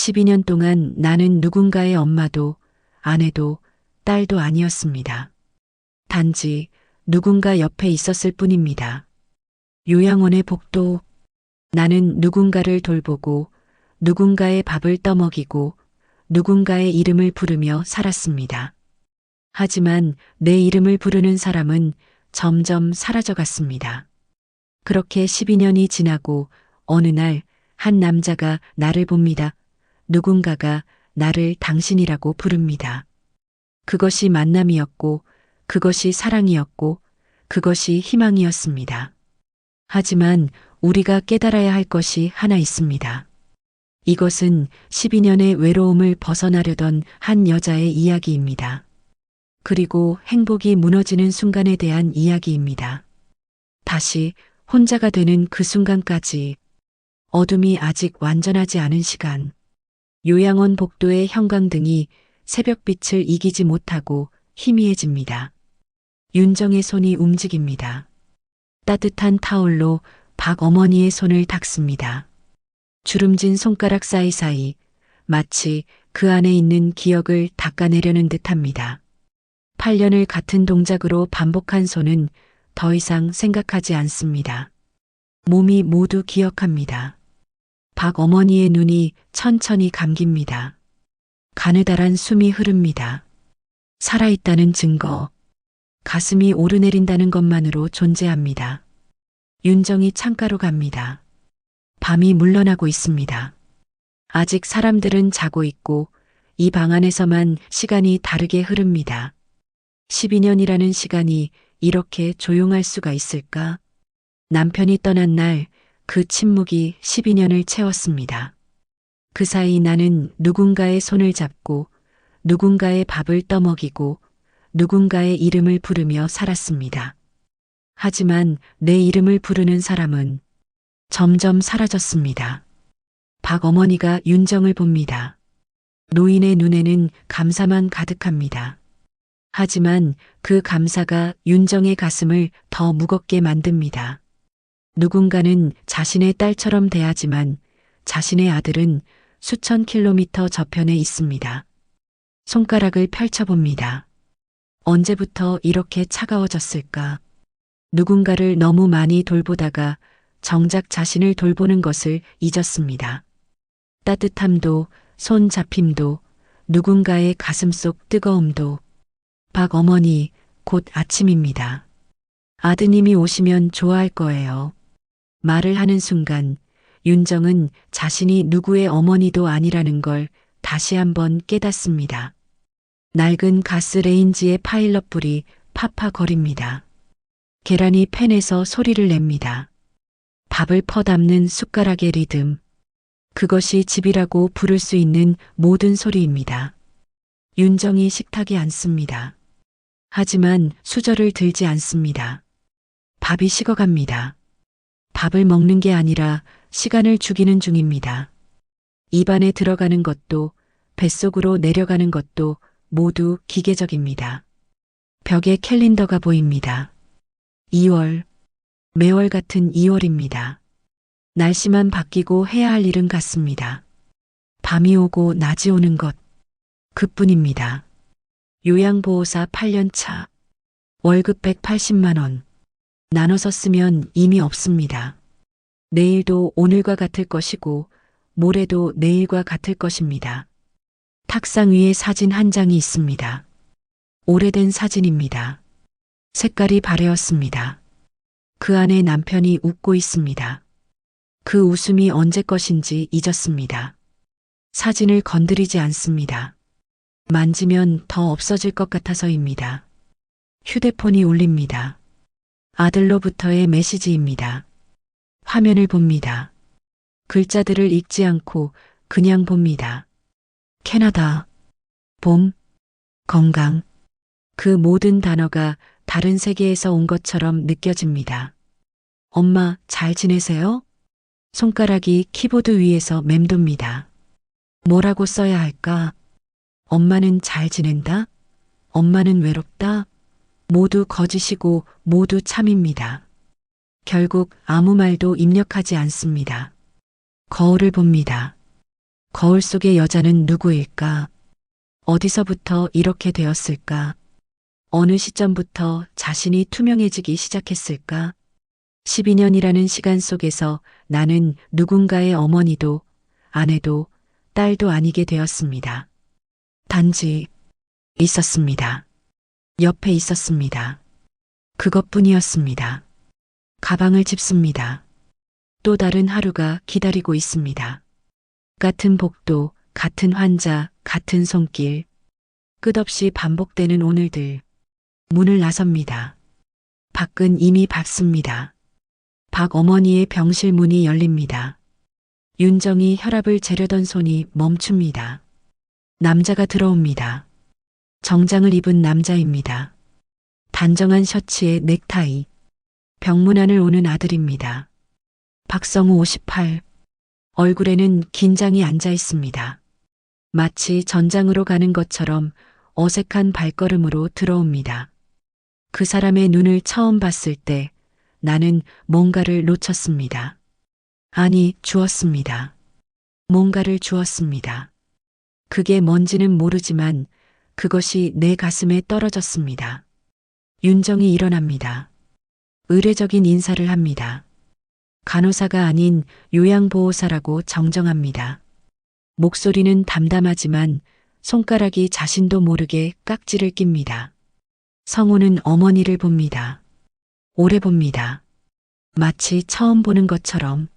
12년 동안 나는 누군가의 엄마도 아내도 딸도 아니었습니다. 단지 누군가 옆에 있었을 뿐입니다. 요양원의 복도. 나는 누군가를 돌보고 누군가의 밥을 떠먹이고 누군가의 이름을 부르며 살았습니다. 하지만 내 이름을 부르는 사람은 점점 사라져갔습니다. 그렇게 12년이 지나고 어느 날 한 남자가 나를 봅니다. 누군가가 나를 당신이라고 부릅니다. 그것이 만남이었고, 그것이 사랑이었고, 그것이 희망이었습니다. 하지만 우리가 깨달아야 할 것이 하나 있습니다. 이것은 12년의 외로움을 벗어나려던 한 여자의 이야기입니다. 그리고 행복이 무너지는 순간에 대한 이야기입니다. 다시 혼자가 되는 그 순간까지, 어둠이 아직 완전하지 않은 시간, 요양원 복도의 형광등이 새벽빛을 이기지 못하고 희미해집니다. 윤정의 손이 움직입니다. 따뜻한 타올로 박 어머니의 손을 닦습니다. 주름진 손가락 사이사이 마치 그 안에 있는 기억을 닦아내려는 듯합니다. 8년을 같은 동작으로 반복한 손은 더 이상 생각하지 않습니다. 몸이 모두 기억합니다. 박 어머니의 눈이 천천히 감깁니다. 가느다란 숨이 흐릅니다. 살아있다는 증거, 가슴이 오르내린다는 것만으로 존재합니다. 윤정이 창가로 갑니다. 밤이 물러나고 있습니다. 아직 사람들은 자고 있고 이 방 안에서만 시간이 다르게 흐릅니다. 12년이라는 시간이 이렇게 조용할 수가 있을까? 남편이 떠난 날 그 침묵이 12년을 채웠습니다. 그 사이 나는 누군가의 손을 잡고 누군가의 밥을 떠먹이고 누군가의 이름을 부르며 살았습니다. 하지만 내 이름을 부르는 사람은 점점 사라졌습니다. 박 어머니가 윤정을 봅니다. 노인의 눈에는 감사만 가득합니다. 하지만 그 감사가 윤정의 가슴을 더 무겁게 만듭니다. 누군가는 자신의 딸처럼 대하지만 자신의 아들은 수천 킬로미터 저편에 있습니다. 손가락을 펼쳐봅니다. 언제부터 이렇게 차가워졌을까? 누군가를 너무 많이 돌보다가 정작 자신을 돌보는 것을 잊었습니다. 따뜻함도 손 잡힘도 누군가의 가슴속 뜨거움도. 박 어머니, 곧 아침입니다. 아드님이 오시면 좋아할 거예요. 말을 하는 순간 윤정은 자신이 누구의 어머니도 아니라는 걸 다시 한번 깨닫습니다. 낡은 가스레인지의 파일럿 불이 파파거립니다. 계란이 팬에서 소리를 냅니다. 밥을 퍼담는 숟가락의 리듬. 그것이 집이라고 부를 수 있는 모든 소리입니다. 윤정이 식탁에 앉습니다. 하지만 수저를 들지 않습니다. 밥이 식어갑니다. 밥을 먹는 게 아니라 시간을 죽이는 중입니다. 입안에 들어가는 것도 뱃속으로 내려가는 것도 모두 기계적입니다. 벽에 캘린더가 보입니다. 2월, 매월 같은 2월입니다. 날씨만 바뀌고 해야 할 일은 같습니다. 밤이 오고 낮이 오는 것, 그뿐입니다. 요양보호사 8년 차, 월급 180만 원. 나눠서 쓰면 이미 없습니다. 내일도 오늘과 같을 것이고 모레도 내일과 같을 것입니다. 탁상 위에 사진 한 장이 있습니다. 오래된 사진입니다. 색깔이 바래었습니다. 그 안에 남편이 웃고 있습니다. 그 웃음이 언제 것인지 잊었습니다. 사진을 건드리지 않습니다. 만지면 더 없어질 것 같아서입니다. 휴대폰이 울립니다. 아들로부터의 메시지입니다. 화면을 봅니다. 글자들을 읽지 않고 그냥 봅니다. 캐나다, 봄, 건강. 그 모든 단어가 다른 세계에서 온 것처럼 느껴집니다. 엄마, 잘 지내세요? 손가락이 키보드 위에서 맴돕니다. 뭐라고 써야 할까? 엄마는 잘 지낸다? 엄마는 외롭다? 모두 거짓이고 모두 참입니다. 결국 아무 말도 입력하지 않습니다. 거울을 봅니다. 거울 속의 여자는 누구일까? 어디서부터 이렇게 되었을까? 어느 시점부터 자신이 투명해지기 시작했을까? 12년이라는 시간 속에서 나는 누군가의 어머니도 아내도 딸도 아니게 되었습니다. 단지 있었습니다. 옆에 있었습니다. 그것뿐이었습니다. 가방을 짚습니다. 또 다른 하루가 기다리고 있습니다. 같은 복도, 같은 환자, 같은 손길. 끝없이 반복되는 오늘들. 문을 나섭니다. 밖은 이미 밝습니다. 박 어머니의 병실 문이 열립니다. 윤정이 혈압을 재려던 손이 멈춥니다. 남자가 들어옵니다. 정장을 입은 남자입니다. 단정한 셔츠에 넥타이. 병문안을 오는 아들입니다. 박성우 58. 얼굴에는 긴장이 앉아 있습니다. 마치 전장으로 가는 것처럼 어색한 발걸음으로 들어옵니다. 그 사람의 눈을 처음 봤을 때 나는 뭔가를 놓쳤습니다. 아니, 주었습니다. 뭔가를 주었습니다. 그게 뭔지는 모르지만 그것이 내 가슴에 떨어졌습니다. 윤정이 일어납니다. 의례적인 인사를 합니다. 간호사가 아닌 요양보호사라고 정정합니다. 목소리는 담담하지만 손가락이 자신도 모르게 깍지를 낍니다. 성우는 어머니를 봅니다. 오래 봅니다. 마치 처음 보는 것처럼.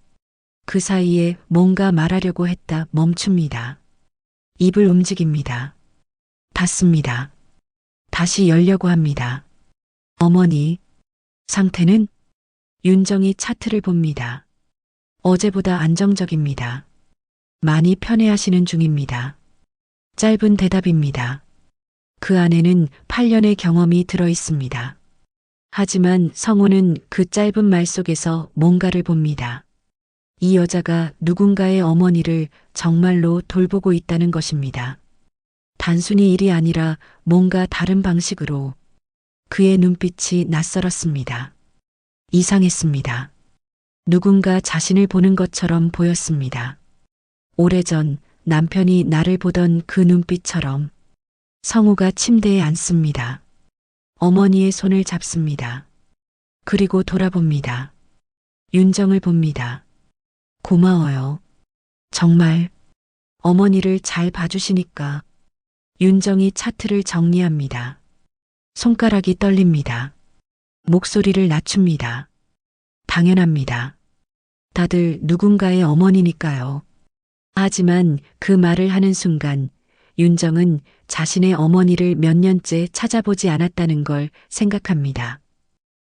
그 사이에 뭔가 말하려고 했다 멈춥니다. 입을 움직입니다. 닫습니다. 다시 열려고 합니다. 어머니, 상태는? 윤정이 차트를 봅니다. 어제보다 안정적입니다. 많이 편해하시는 중입니다. 짧은 대답입니다. 그 안에는 8년의 경험이 들어 있습니다. 하지만 성우는 그 짧은 말 속에서 뭔가를 봅니다. 이 여자가 누군가의 어머니를 정말로 돌보고 있다는 것입니다. 단순히 일이 아니라 뭔가 다른 방식으로. 그의 눈빛이 낯설었습니다. 이상했습니다. 누군가 자신을 보는 것처럼 보였습니다. 오래전 남편이 나를 보던 그 눈빛처럼. 성우가 침대에 앉습니다. 어머니의 손을 잡습니다. 그리고 돌아봅니다. 윤정을 봅니다. 고마워요. 정말 어머니를 잘 봐주시니까. 윤정이 차트를 정리합니다. 손가락이 떨립니다. 목소리를 낮춥니다. 당연합니다. 다들 누군가의 어머니니까요. 하지만 그 말을 하는 순간 윤정은 자신의 어머니를 몇 년째 찾아보지 않았다는 걸 생각합니다.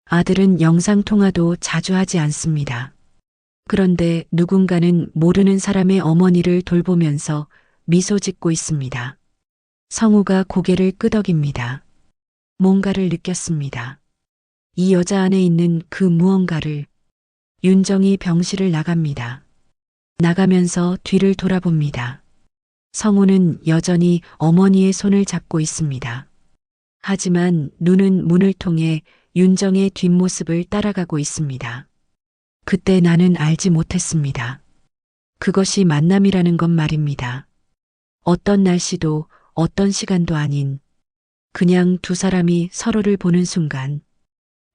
아들은 영상통화도 자주 하지 않습니다. 그런데 누군가는 모르는 사람의 어머니를 돌보면서 미소 짓고 있습니다. 성우가 고개를 끄덕입니다. 뭔가를 느꼈습니다. 이 여자 안에 있는 그 무언가를. 윤정이 병실을 나갑니다. 나가면서 뒤를 돌아봅니다. 성우는 여전히 어머니의 손을 잡고 있습니다. 하지만 눈은 문을 통해 윤정의 뒷모습을 따라가고 있습니다. 그때 나는 알지 못했습니다. 그것이 만남이라는 건 말입니다. 어떤 날씨도 어떤 시간도 아닌 그냥 두 사람이 서로를 보는 순간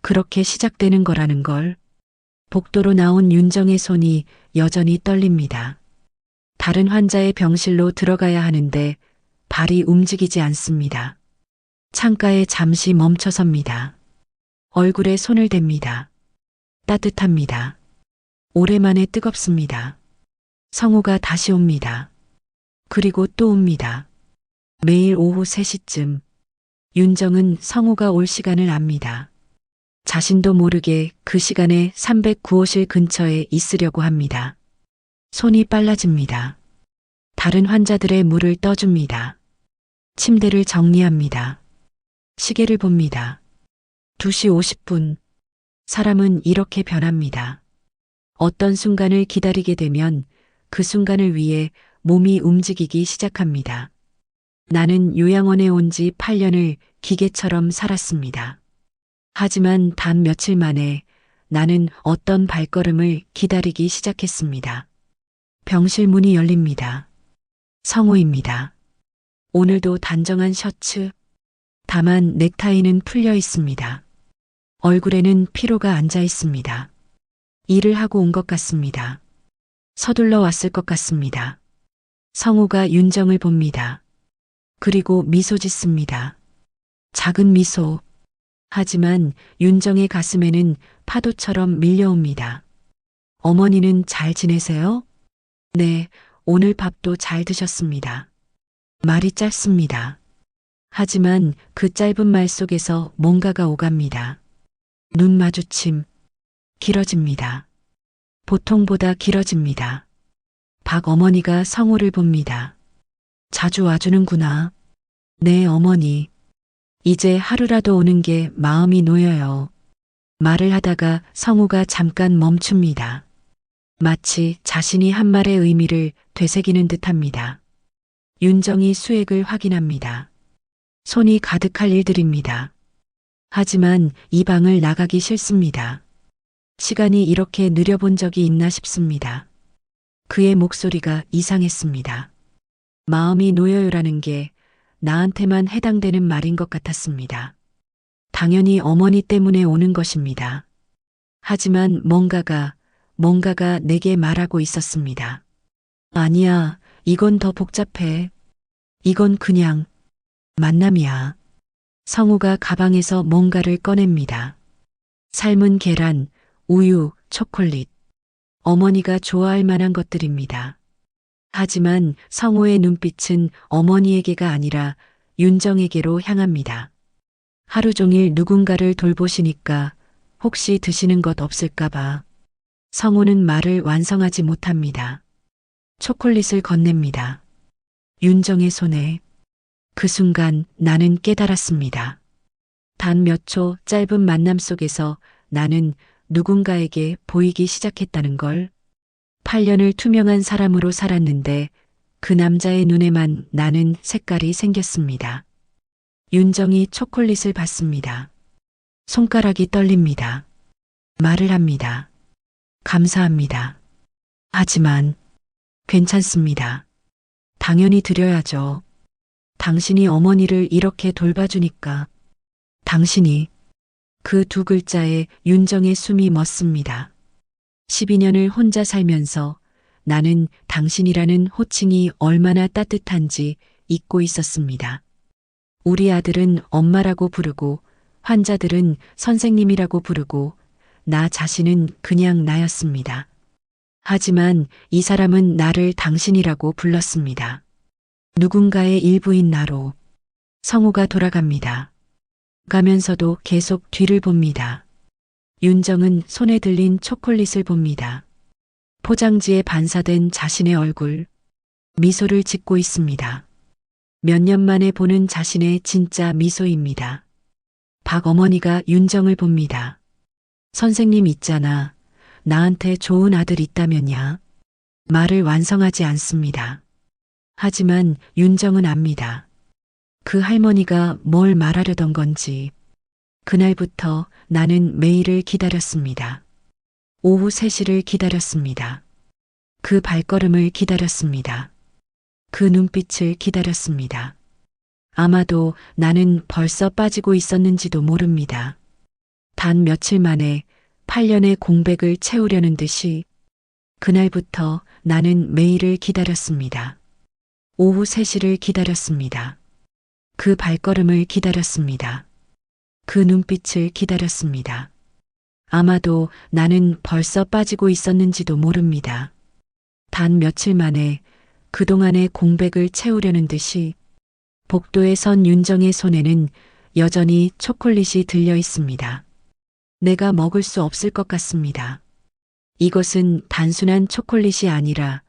그렇게 시작되는 거라는 걸. 복도로 나온 윤정의 손이 여전히 떨립니다. 다른 환자의 병실로 들어가야 하는데 발이 움직이지 않습니다. 창가에 잠시 멈춰섭니다. 얼굴에 손을 댑니다. 따뜻합니다. 오랜만에 뜨겁습니다. 성우가 다시 옵니다. 그리고 또 옵니다. 매일 오후 3시쯤. 윤정은 성우가 올 시간을 압니다. 자신도 모르게 그 시간에 309호실 근처에 있으려고 합니다. 손이 빨라집니다. 다른 환자들의 물을 떠줍니다. 침대를 정리합니다. 시계를 봅니다. 2시 50분. 사람은 이렇게 변합니다. 어떤 순간을 기다리게 되면 그 순간을 위해 몸이 움직이기 시작합니다. 나는 요양원에 온 지 8년을 기계처럼 살았습니다. 하지만 단 며칠 만에 나는 어떤 발걸음을 기다리기 시작했습니다. 병실 문이 열립니다. 성우입니다. 오늘도 단정한 셔츠, 다만 넥타이는 풀려 있습니다. 얼굴에는 피로가 앉아 있습니다. 일을 하고 온 것 같습니다. 서둘러 왔을 것 같습니다. 성우가 윤정을 봅니다. 그리고 미소 짓습니다. 작은 미소. 하지만 윤정의 가슴에는 파도처럼 밀려옵니다. 어머니는 잘 지내세요? 네, 오늘 밥도 잘 드셨습니다. 말이 짧습니다. 하지만 그 짧은 말 속에서 뭔가가 오갑니다. 눈 마주침. 길어집니다. 보통보다 길어집니다. 박 어머니가 성우를 봅니다. 자주 와주는구나. 네, 어머니. 이제 하루라도 오는 게 마음이 놓여요. 말을 하다가 성우가 잠깐 멈춥니다. 마치 자신이 한 말의 의미를 되새기는 듯합니다. 윤정이 수액을 확인합니다. 손이 가득할 일들입니다. 하지만 이 방을 나가기 싫습니다. 시간이 이렇게 느려본 적이 있나 싶습니다. 그의 목소리가 이상했습니다. 마음이 놓여요라는 게 나한테만 해당되는 말인 것 같았습니다. 당연히 어머니 때문에 오는 것입니다. 하지만 뭔가가 내게 말하고 있었습니다. 아니야, 이건 더 복잡해. 이건 그냥 만남이야. 성우가 가방에서 뭔가를 꺼냅니다. 삶은 계란, 우유, 초콜릿. 어머니가 좋아할 만한 것들입니다. 하지만 성우의 눈빛은 어머니에게가 아니라 윤정에게로 향합니다. 하루 종일 누군가를 돌보시니까 혹시 드시는 것 없을까봐. 성우는 말을 완성하지 못합니다. 초콜릿을 건넵니다. 윤정의 손에. 그 순간 나는 깨달았습니다. 단 몇 초 짧은 만남 속에서 나는 누군가에게 보이기 시작했다는 걸. 8년을 투명한 사람으로 살았는데 그 남자의 눈에만 나는 색깔이 생겼습니다. 윤정이 초콜릿을 받습니다. 손가락이 떨립니다. 말을 합니다. 감사합니다. 하지만 괜찮습니다. 당연히 드려야죠. 당신이 어머니를 이렇게 돌봐주니까. 당신이. 그 두 글자에 윤정의 숨이 멎습니다. 12년을 혼자 살면서 나는 당신이라는 호칭이 얼마나 따뜻한지 잊고 있었습니다. 우리 아들은 엄마라고 부르고 환자들은 선생님이라고 부르고 나 자신은 그냥 나였습니다. 하지만 이 사람은 나를 당신이라고 불렀습니다. 누군가의 일부인 나로. 성우가 돌아갑니다. 가면서도 계속 뒤를 봅니다. 윤정은 손에 들린 초콜릿을 봅니다. 포장지에 반사된 자신의 얼굴. 미소를 짓고 있습니다. 몇 년 만에 보는 자신의 진짜 미소입니다. 박 어머니가 윤정을 봅니다. 선생님 있잖아. 나한테 좋은 아들 있다면야. 말을 완성하지 않습니다. 하지만 윤정은 압니다. 그 할머니가 뭘 말하려던 건지. 그날부터 나는 매일을 기다렸습니다. 오후 3시를 기다렸습니다. 그 발걸음을 기다렸습니다. 그 눈빛을 기다렸습니다. 아마도 나는 벌써 빠지고 있었는지도 모릅니다. 단 며칠 만에 8년의 공백을 채우려는 듯이 그날부터 나는 매일을 기다렸습니다. 오후 3시를 기다렸습니다. 그 발걸음을 기다렸습니다. 그 눈빛을 기다렸습니다. 아마도 나는 벌써 빠지고 있었는지도 모릅니다. 단 며칠 만에 그동안의 공백을 채우려는 듯이 복도에 선 윤정의 손에는 여전히 초콜릿이 들려 있습니다. 내가 먹을 수 없을 것 같습니다. 이것은 단순한 초콜릿이 아니라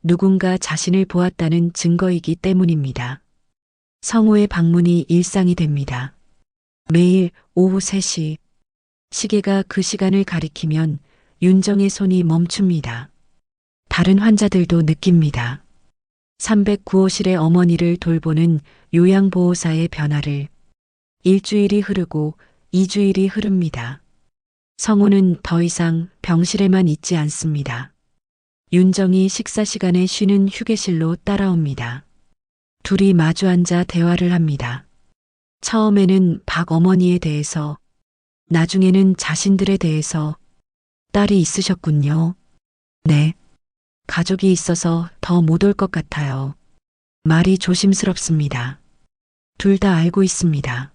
누군가 자신을 보았다는 증거이기 때문입니다. 성우의 방문이 일상이 됩니다. 매일 오후 3시. 시계가 그 시간을 가리키면 윤정의 손이 멈춥니다. 다른 환자들도 느낍니다. 309호실의 어머니를 돌보는 요양보호사의 변화를. 일주일이 흐르고 2주일이 흐릅니다. 성우는 더 이상 병실에만 있지 않습니다. 윤정이 식사 시간에 쉬는 휴게실로 따라옵니다. 둘이 마주 앉아 대화를 합니다. 처음에는 박 어머니에 대해서, 나중에는 자신들에 대해서. 딸이 있으셨군요. 네. 가족이 있어서 더 못 올 것 같아요. 말이 조심스럽습니다. 둘 다 알고 있습니다.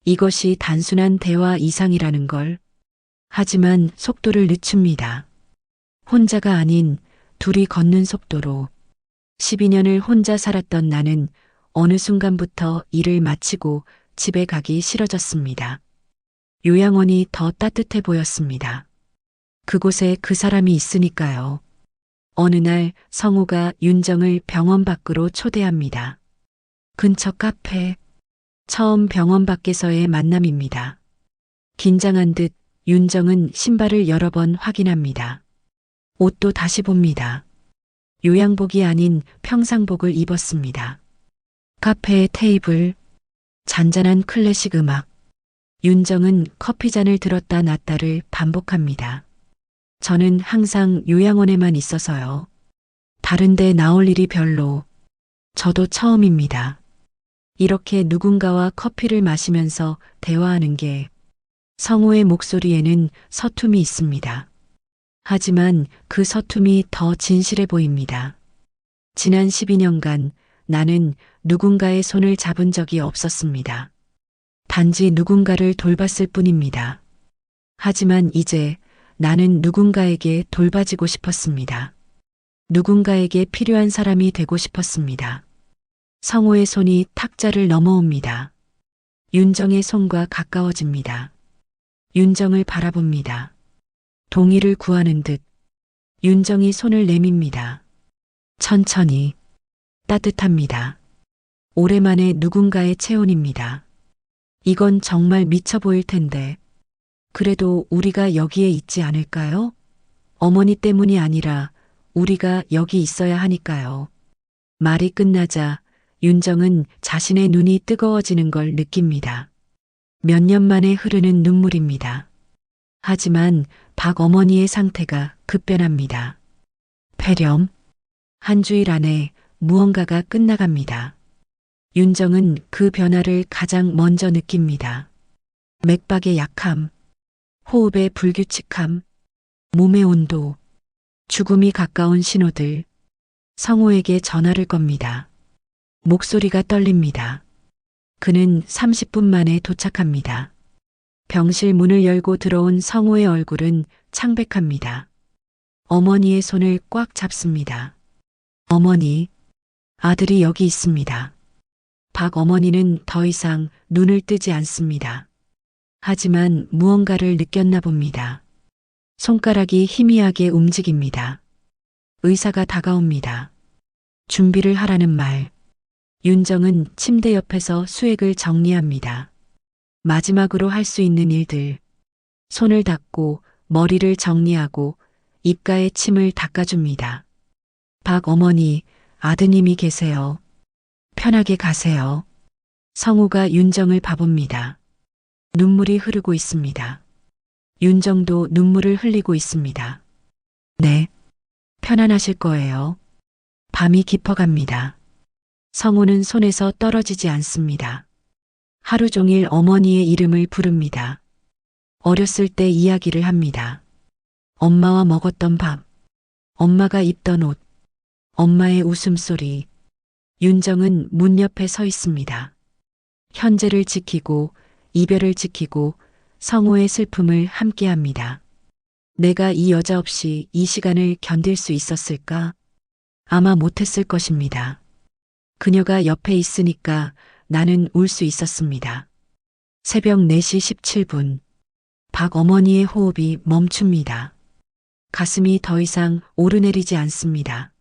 이것이 단순한 대화 이상이라는 걸. 하지만 속도를 늦춥니다. 혼자가 아닌 둘이 걷는 속도로. 12년을 혼자 살았던 나는 어느 순간부터 일을 마치고 집에 가기 싫어졌습니다. 요양원이 더 따뜻해 보였습니다. 그곳에 그 사람이 있으니까요. 어느 날 성우가 윤정을 병원 밖으로 초대합니다. 근처 카페. 처음 병원 밖에서의 만남입니다. 긴장한 듯 윤정은 신발을 여러 번 확인합니다. 옷도 다시 봅니다. 요양복이 아닌 평상복을 입었습니다. 카페의 테이블, 잔잔한 클래식 음악. 윤정은 커피잔을 들었다 놨다를 반복합니다. 저는 항상 요양원에만 있어서요. 다른데 나올 일이 별로. 저도 처음입니다. 이렇게 누군가와 커피를 마시면서 대화하는 게. 성우의 목소리에는 서툼이 있습니다. 하지만 그 서툼이 더 진실해 보입니다. 지난 12년간 나는 누군가의 손을 잡은 적이 없었습니다. 단지 누군가를 돌봤을 뿐입니다. 하지만 이제 나는 누군가에게 돌봐지고 싶었습니다. 누군가에게 필요한 사람이 되고 싶었습니다. 성우의 손이 탁자를 넘어옵니다. 윤정의 손과 가까워집니다. 윤정을 바라봅니다. 동의를 구하는 듯 윤정이 손을 내밉니다. 천천히. 따뜻합니다. 오랜만에 누군가의 체온입니다. 이건 정말 미쳐 보일 텐데. 그래도 우리가 여기에 있지 않을까요? 어머니 때문이 아니라 우리가 여기 있어야 하니까요. 말이 끝나자 윤정은 자신의 눈이 뜨거워지는 걸 느낍니다. 몇 년 만에 흐르는 눈물입니다. 하지만 박 어머니의 상태가 급변합니다. 폐렴. 한 주일 안에 무언가가 끝나갑니다. 윤정은 그 변화를 가장 먼저 느낍니다. 맥박의 약함, 호흡의 불규칙함, 몸의 온도, 죽음이 가까운 신호들. 성우에게 전화를 겁니다. 목소리가 떨립니다. 그는 30분 만에 도착합니다. 병실 문을 열고 들어온 성우의 얼굴은 창백합니다. 어머니의 손을 꽉 잡습니다. 어머니, 아들이 여기 있습니다. 박 어머니는 더 이상 눈을 뜨지 않습니다. 하지만 무언가를 느꼈나 봅니다. 손가락이 희미하게 움직입니다. 의사가 다가옵니다. 준비를 하라는 말. 윤정은 침대 옆에서 수액을 정리합니다. 마지막으로 할 수 있는 일들. 손을 닦고 머리를 정리하고 입가에 침을 닦아줍니다. 박 어머니, 아드님이 계세요. 편하게 가세요. 성우가 윤정을 봐봅니다. 눈물이 흐르고 있습니다. 윤정도 눈물을 흘리고 있습니다. 네, 편안하실 거예요. 밤이 깊어갑니다. 성우는 손에서 떨어지지 않습니다. 하루 종일 어머니의 이름을 부릅니다. 어렸을 때 이야기를 합니다. 엄마와 먹었던 밥, 엄마가 입던 옷, 엄마의 웃음소리. 윤정은 문 옆에 서 있습니다. 현재를 지키고 이별을 지키고 성우의 슬픔을 함께합니다. 내가 이 여자 없이 이 시간을 견딜 수 있었을까? 아마 못했을 것입니다. 그녀가 옆에 있으니까 나는 울 수 있었습니다. 새벽 4시 17분. 박 어머니의 호흡이 멈춥니다. 가슴이 더 이상 오르내리지 않습니다.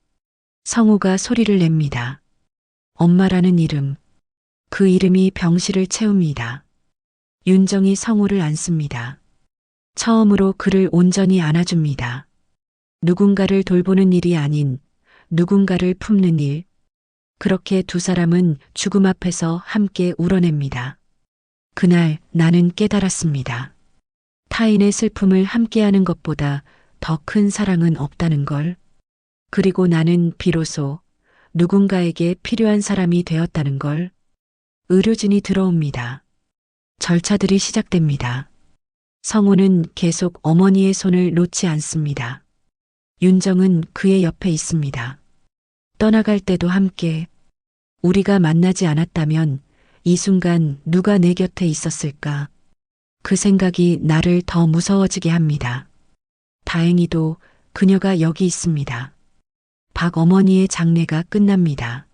성우가 소리를 냅니다. 엄마라는 이름. 그 이름이 병실을 채웁니다. 윤정이 성우를 안습니다. 처음으로 그를 온전히 안아줍니다. 누군가를 돌보는 일이 아닌 누군가를 품는 일. 그렇게 두 사람은 죽음 앞에서 함께 울어냅니다. 그날 나는 깨달았습니다. 타인의 슬픔을 함께하는 것보다 더 큰 사랑은 없다는 걸. 그리고 나는 비로소 누군가에게 필요한 사람이 되었다는 걸. 의료진이 들어옵니다. 절차들이 시작됩니다. 성호는 계속 어머니의 손을 놓지 않습니다. 윤정은 그의 옆에 있습니다. 떠나갈 때도 함께. 우리가 만나지 않았다면 이 순간 누가 내 곁에 있었을까? 그 생각이 나를 더 무서워지게 합니다. 다행히도 그녀가 여기 있습니다. 박 어머니의 장례가 끝납니다.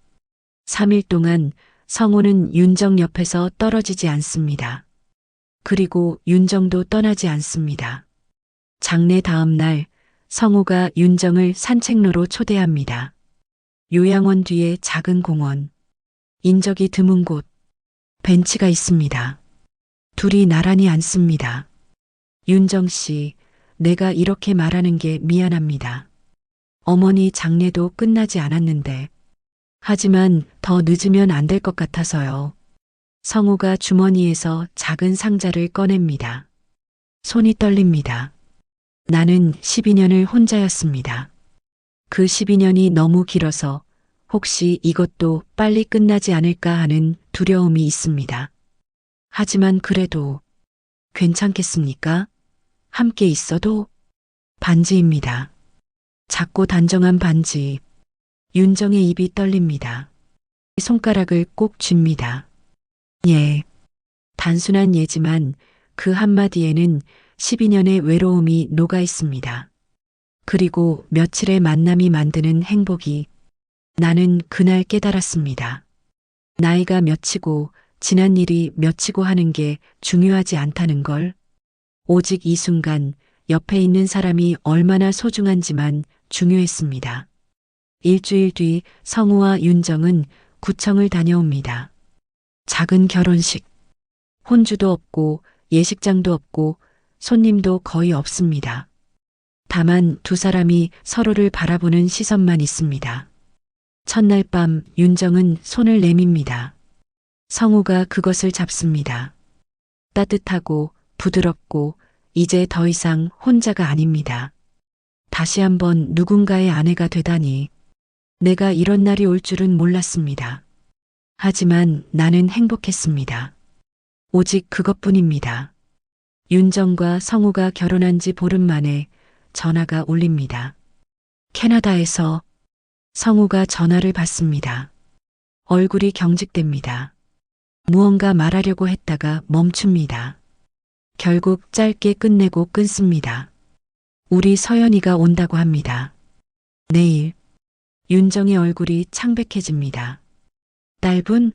3일 동안 성호는 윤정 옆에서 떨어지지 않습니다. 그리고 윤정도 떠나지 않습니다. 장례 다음 날 성호가 윤정을 산책로로 초대합니다. 요양원 뒤에 작은 공원, 인적이 드문 곳, 벤치가 있습니다. 둘이 나란히 앉습니다. 윤정 씨, 내가 이렇게 말하는 게 미안합니다. 어머니 장례도 끝나지 않았는데. 하지만 더 늦으면 안 될 것 같아서요. 성호가 주머니에서 작은 상자를 꺼냅니다. 손이 떨립니다. 나는 12년을 혼자였습니다. 그 12년이 너무 길어서 혹시 이것도 빨리 끝나지 않을까 하는 두려움이 있습니다. 하지만 그래도 괜찮겠습니까? 함께 있어도? 반지입니다. 작고 단정한 반지. 윤정의 입이 떨립니다. 손가락을 꼭 쥡니다. 예. 단순한 예지만 그 한마디에는 12년의 외로움이 녹아 있습니다. 그리고 며칠의 만남이 만드는 행복이. 나는 그날 깨달았습니다. 나이가 몇이고 지난 일이 몇이고 하는 게 중요하지 않다는 걸. 오직 이 순간 옆에 있는 사람이 얼마나 소중한지만 중요했습니다. 일주일 뒤 성우와 윤정은 구청을 다녀옵니다. 작은 결혼식. 혼주도 없고 예식장도 없고 손님도 거의 없습니다. 다만 두 사람이 서로를 바라보는 시선만 있습니다. 첫날 밤 윤정은 손을 내밉니다. 성우가 그것을 잡습니다. 따뜻하고 부드럽고 이제 더 이상 혼자가 아닙니다. 다시 한번 누군가의 아내가 되다니. 내가 이런 날이 올 줄은 몰랐습니다. 하지만 나는 행복했습니다. 오직 그것뿐입니다. 윤정과 성우가 결혼한 지 보름 만에 전화가 울립니다. 캐나다에서. 성우가 전화를 받습니다. 얼굴이 경직됩니다. 무언가 말하려고 했다가 멈춥니다. 결국 짧게 끝내고 끊습니다. 우리 서연이가 온다고 합니다. 내일. 윤정의 얼굴이 창백해집니다. 딸분?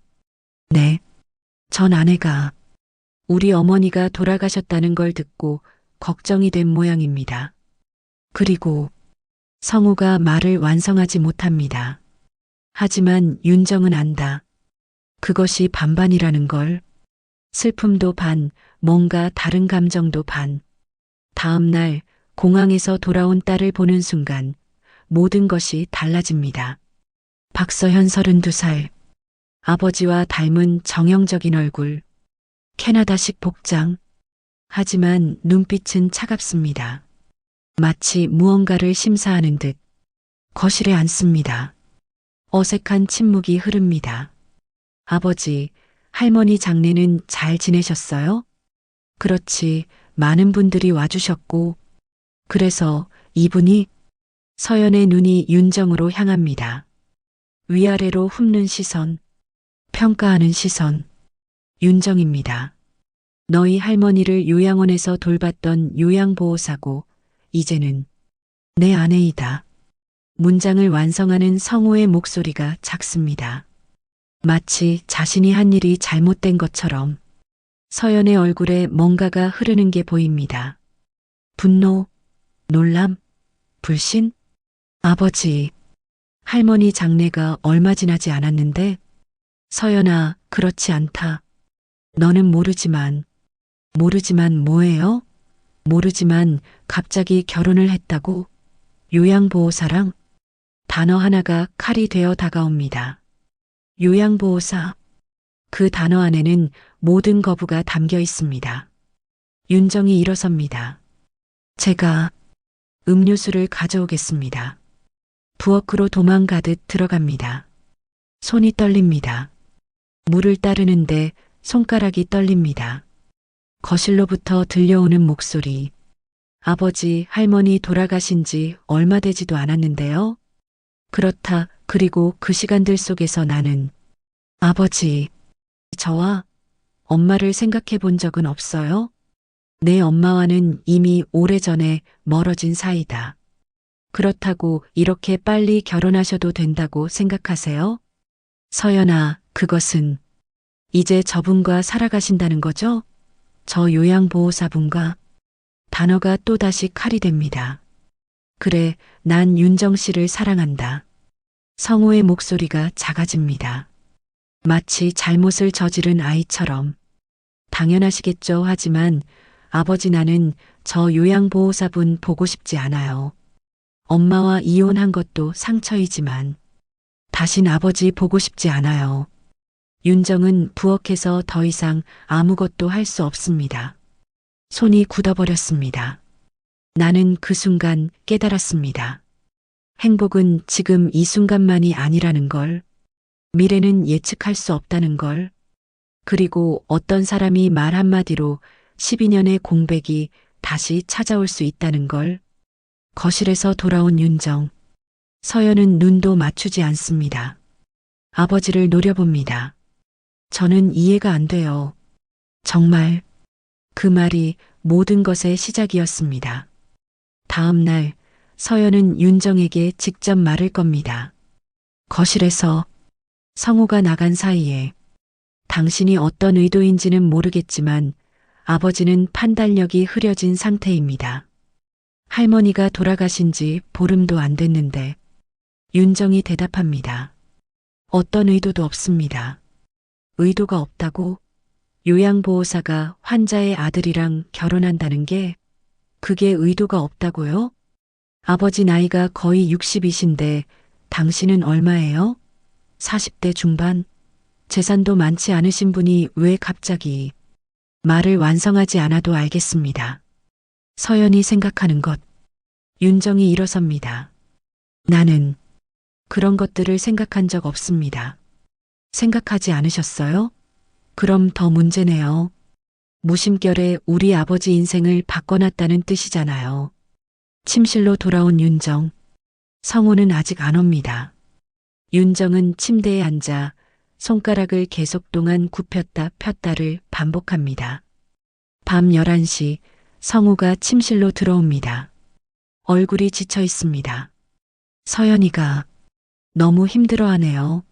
네. 전 아내가 우리 어머니가 돌아가셨다는 걸 듣고 걱정이 된 모양입니다. 그리고 성우가 말을 완성하지 못합니다. 하지만 윤정은 안다. 그것이 반반이라는 걸. 슬픔도 반, 뭔가 다른 감정도 반. 다음 날 공항에서 돌아온 딸을 보는 순간 모든 것이 달라집니다. 박서현 32살. 아버지와 닮은 정형적인 얼굴. 캐나다식 복장. 하지만 눈빛은 차갑습니다. 마치 무언가를 심사하는 듯. 거실에 앉습니다. 어색한 침묵이 흐릅니다. 아버지, 할머니 장례는 잘 지내셨어요? 그렇지, 많은 분들이 와주셨고. 그래서 이분이. 서연의 눈이 윤정으로 향합니다. 위아래로 훑는 시선, 평가하는 시선. 윤정입니다. 너희 할머니를 요양원에서 돌봤던 요양보호사고 이제는 내 아내이다. 문장을 완성하는 성우의 목소리가 작습니다. 마치 자신이 한 일이 잘못된 것처럼. 서연의 얼굴에 뭔가가 흐르는 게 보입니다. 분노, 놀람, 불신? 아버지, 할머니 장례가 얼마 지나지 않았는데? 서연아, 그렇지 않다. 너는 모르지만 뭐예요? 모르지만 갑자기 결혼을 했다고? 요양보호사랑? 단어 하나가 칼이 되어 다가옵니다. 요양보호사. 그 단어 안에는 모든 거부가 담겨 있습니다. 윤정이 일어섭니다. 제가 음료수를 가져오겠습니다. 부엌으로 도망가듯 들어갑니다. 손이 떨립니다. 물을 따르는데 손가락이 떨립니다. 거실로부터 들려오는 목소리. 아버지, 할머니 돌아가신 지 얼마 되지도 않았는데요. 그렇다. 그리고 그 시간들 속에서 나는 아버지, 저와 엄마를 생각해 본 적은 없어요? 내 엄마와는 이미 오래전에 멀어진 사이다. 그렇다고 이렇게 빨리 결혼하셔도 된다고 생각하세요? 서연아, 그것은 이제 저분과 살아가신다는 거죠? 저 요양보호사분과. 단어가 또다시 칼이 됩니다. 그래, 난 윤정 씨를 사랑한다. 성우의 목소리가 작아집니다. 마치 잘못을 저지른 아이처럼. 당연하시겠죠. 하지만 아버지, 나는 저 요양보호사분 보고 싶지 않아요. 엄마와 이혼한 것도 상처이지만 다신 아버지 보고 싶지 않아요. 윤정은 부엌에서 더 이상 아무것도 할 수 없습니다. 손이 굳어버렸습니다. 나는 그 순간 깨달았습니다. 행복은 지금 이 순간만이 아니라는 걸, 미래는 예측할 수 없다는 걸, 그리고 어떤 사람이 말 한마디로 12년의 공백이 다시 찾아올 수 있다는 걸. 거실에서 돌아온 윤정. 서연은 눈도 맞추지 않습니다. 아버지를 노려봅니다. 저는 이해가 안 돼요. 정말 그 말이 모든 것의 시작이었습니다. 다음 날 서연은 윤정에게 직접 말을 겁니다. 거실에서. 성우가 나간 사이에. 당신이 어떤 의도인지는 모르겠지만 아버지는 판단력이 흐려진 상태입니다. 할머니가 돌아가신 지 보름도 안 됐는데. 윤정이 대답합니다. 어떤 의도도 없습니다. 의도가 없다고? 요양보호사가 환자의 아들이랑 결혼한다는 게 그게 의도가 없다고요? 아버지 나이가 거의 60이신데 당신은 얼마예요? 40대 중반? 재산도 많지 않으신 분이 왜 갑자기. 말을 완성하지 않아도 알겠습니다. 서연이 생각하는 것. 윤정이 일어섭니다. 나는 그런 것들을 생각한 적 없습니다. 생각하지 않으셨어요? 그럼 더 문제네요. 무심결에 우리 아버지 인생을 바꿔놨다는 뜻이잖아요. 침실로 돌아온 윤정. 성우는 아직 안 옵니다. 윤정은 침대에 앉아 손가락을 계속 동안 굽혔다 폈다를 반복합니다. 밤 11시 성우가 침실로 들어옵니다. 얼굴이 지쳐 있습니다. 서연이가 너무 힘들어하네요.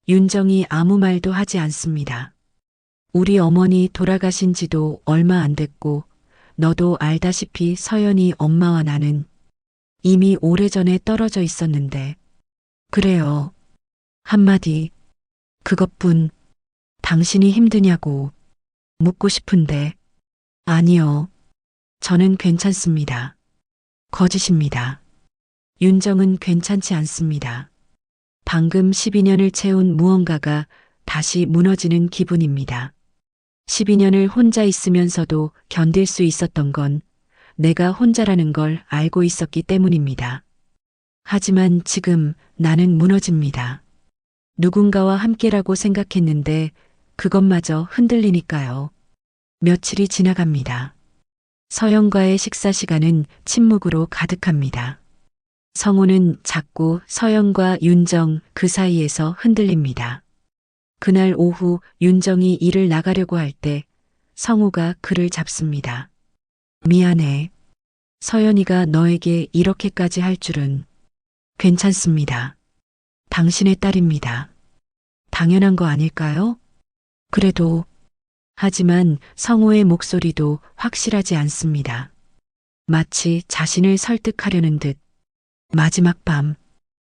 윤정이 아무 말도 하지 않습니다. 우리 어머니 돌아가신 지도 얼마 안 됐고 너도 알다시피 서연이 엄마와 나는 이미 오래전에 떨어져 있었는데. 그래요. 한마디. 그것뿐. 당신이 힘드냐고 묻고 싶은데. 아니요. 저는 괜찮습니다. 거짓입니다. 윤정은 괜찮지 않습니다. 방금 12년을 채운 무언가가 다시 무너지는 기분입니다. 12년을 혼자 있으면서도 견딜 수 있었던 건 내가 혼자라는 걸 알고 있었기 때문입니다. 하지만 지금 나는 무너집니다. 누군가와 함께라고 생각했는데 그것마저 흔들리니까요. 며칠이 지나갑니다. 서연과의 식사 시간은 침묵으로 가득합니다. 성우는 자꾸 서연과 윤정 그 사이에서 흔들립니다. 그날 오후 윤정이 일을 나가려고 할 때 성우가 그를 잡습니다. 미안해. 서연이가 너에게 이렇게까지 할 줄은. 괜찮습니다. 당신의 딸입니다. 당연한 거 아닐까요? 그래도. 하지만 성우의 목소리도 확실하지 않습니다. 마치 자신을 설득하려는 듯. 마지막 밤.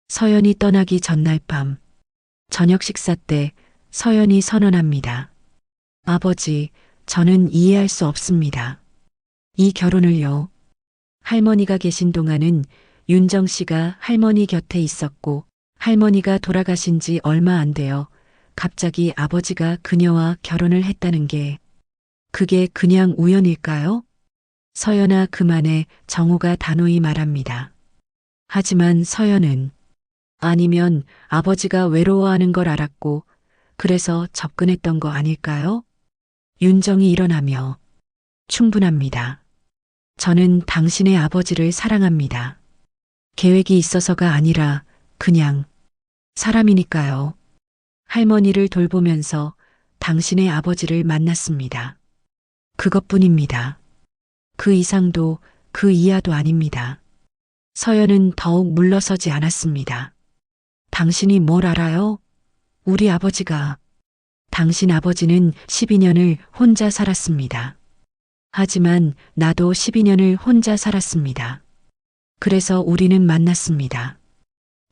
서연이 떠나기 전날 밤. 저녁 식사 때 서연이 선언합니다. 아버지, 저는 이해할 수 없습니다. 이 결혼을요. 할머니가 계신 동안은 윤정 씨가 할머니 곁에 있었고 할머니가 돌아가신 지 얼마 안 되어 갑자기 아버지가 그녀와 결혼을 했다는 게 그게 그냥 우연일까요? 서연아, 그만해. 정우가 단호히 말합니다. 하지만 서연은 아니면 아버지가 외로워하는 걸 알았고 그래서 접근했던 거 아닐까요? 윤정이 일어나며 충분합니다. 저는 당신의 아버지를 사랑합니다. 계획이 있어서가 아니라 그냥 사람이니까요. 할머니를 돌보면서 당신의 아버지를 만났습니다. 그것뿐입니다. 그 이상도 그 이하도 아닙니다. 서연은 더욱 물러서지 않았습니다. 당신이 뭘 알아요? 우리 아버지가. 당신 아버지는 12년을 혼자 살았습니다. 하지만 나도 12년을 혼자 살았습니다. 그래서 우리는 만났습니다.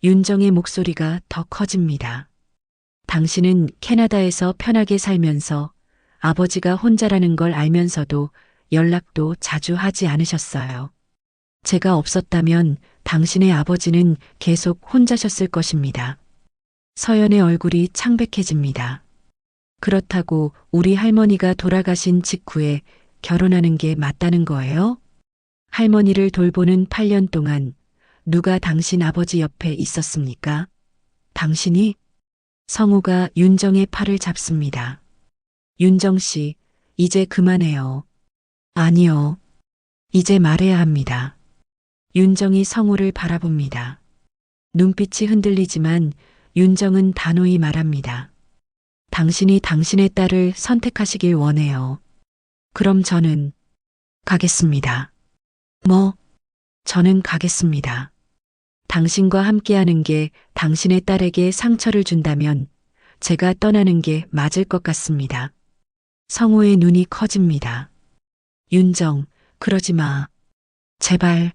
윤정의 목소리가 더 커집니다. 당신은 캐나다에서 편하게 살면서 아버지가 혼자라는 걸 알면서도 연락도 자주 하지 않으셨어요. 제가 없었다면 당신의 아버지는 계속 혼자셨을 것입니다. 서연의 얼굴이 창백해집니다. 그렇다고 우리 할머니가 돌아가신 직후에 결혼하는 게 맞다는 거예요? 할머니를 돌보는 8년 동안 누가 당신 아버지 옆에 있었습니까? 당신이? 성우가 윤정의 팔을 잡습니다. 윤정 씨, 이제 그만해요. 아니요. 이제 말해야 합니다. 윤정이 성우를 바라봅니다. 눈빛이 흔들리지만 윤정은 단호히 말합니다. 당신이 당신의 딸을 선택하시길 원해요. 그럼 저는 가겠습니다. 뭐? 저는 가겠습니다. 당신과 함께하는 게 당신의 딸에게 상처를 준다면 제가 떠나는 게 맞을 것 같습니다. 성우의 눈이 커집니다. 윤정, 그러지 마. 제발.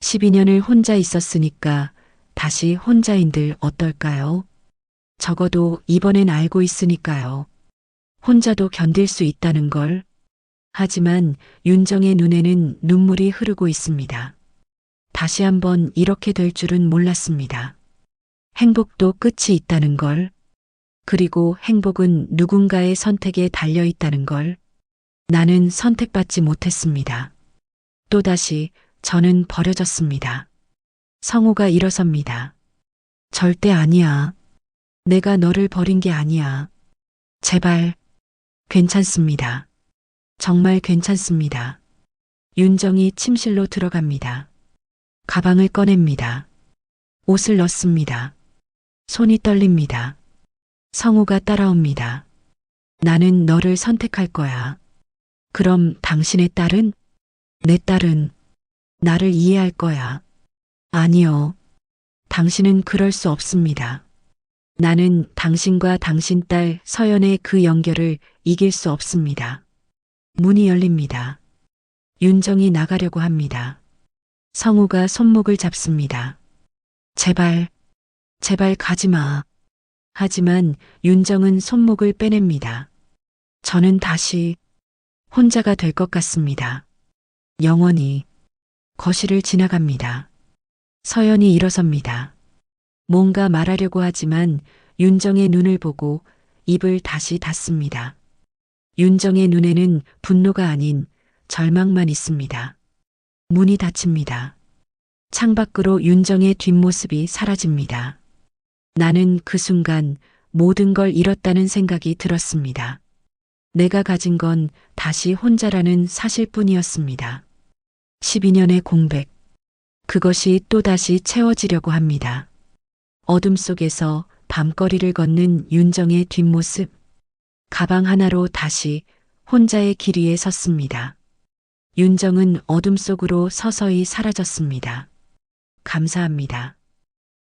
12년을 혼자 있었으니까 다시 혼자인들 어떨까요? 적어도 이번엔 알고 있으니까요. 혼자도 견딜 수 있다는 걸. 하지만 윤정의 눈에는 눈물이 흐르고 있습니다. 다시 한번 이렇게 될 줄은 몰랐습니다. 행복도 끝이 있다는 걸. 그리고 행복은 누군가의 선택에 달려 있다는 걸. 나는 선택받지 못했습니다. 또다시 저는 버려졌습니다. 성우가 일어섭니다. 절대 아니야. 내가 너를 버린 게 아니야. 제발. 괜찮습니다. 정말 괜찮습니다. 윤정이 침실로 들어갑니다. 가방을 꺼냅니다. 옷을 넣습니다. 손이 떨립니다. 성우가 따라옵니다. 나는 너를 선택할 거야. 그럼 당신의 딸은? 내 딸은 나를 이해할 거야. 아니요. 당신은 그럴 수 없습니다. 나는 당신과 당신 딸 서연의 그 연결을 이길 수 없습니다. 문이 열립니다. 윤정이 나가려고 합니다. 성우가 손목을 잡습니다. 제발, 제발 가지 마. 하지만 윤정은 손목을 빼냅니다. 저는 다시 혼자가 될 것 같습니다. 영원히. 거실을 지나갑니다. 서연이 일어섭니다. 뭔가 말하려고 하지만 윤정의 눈을 보고 입을 다시 닫습니다. 윤정의 눈에는 분노가 아닌 절망만 있습니다. 문이 닫힙니다. 창밖으로 윤정의 뒷모습이 사라집니다. 나는 그 순간 모든 걸 잃었다는 생각이 들었습니다. 내가 가진 건 다시 혼자라는 사실뿐이었습니다. 12년의 공백. 그것이 또다시 채워지려고 합니다. 어둠 속에서 밤거리를 걷는 윤정의 뒷모습. 가방 하나로 다시 혼자의 길 위에 섰습니다. 윤정은 어둠 속으로 서서히 사라졌습니다. 감사합니다.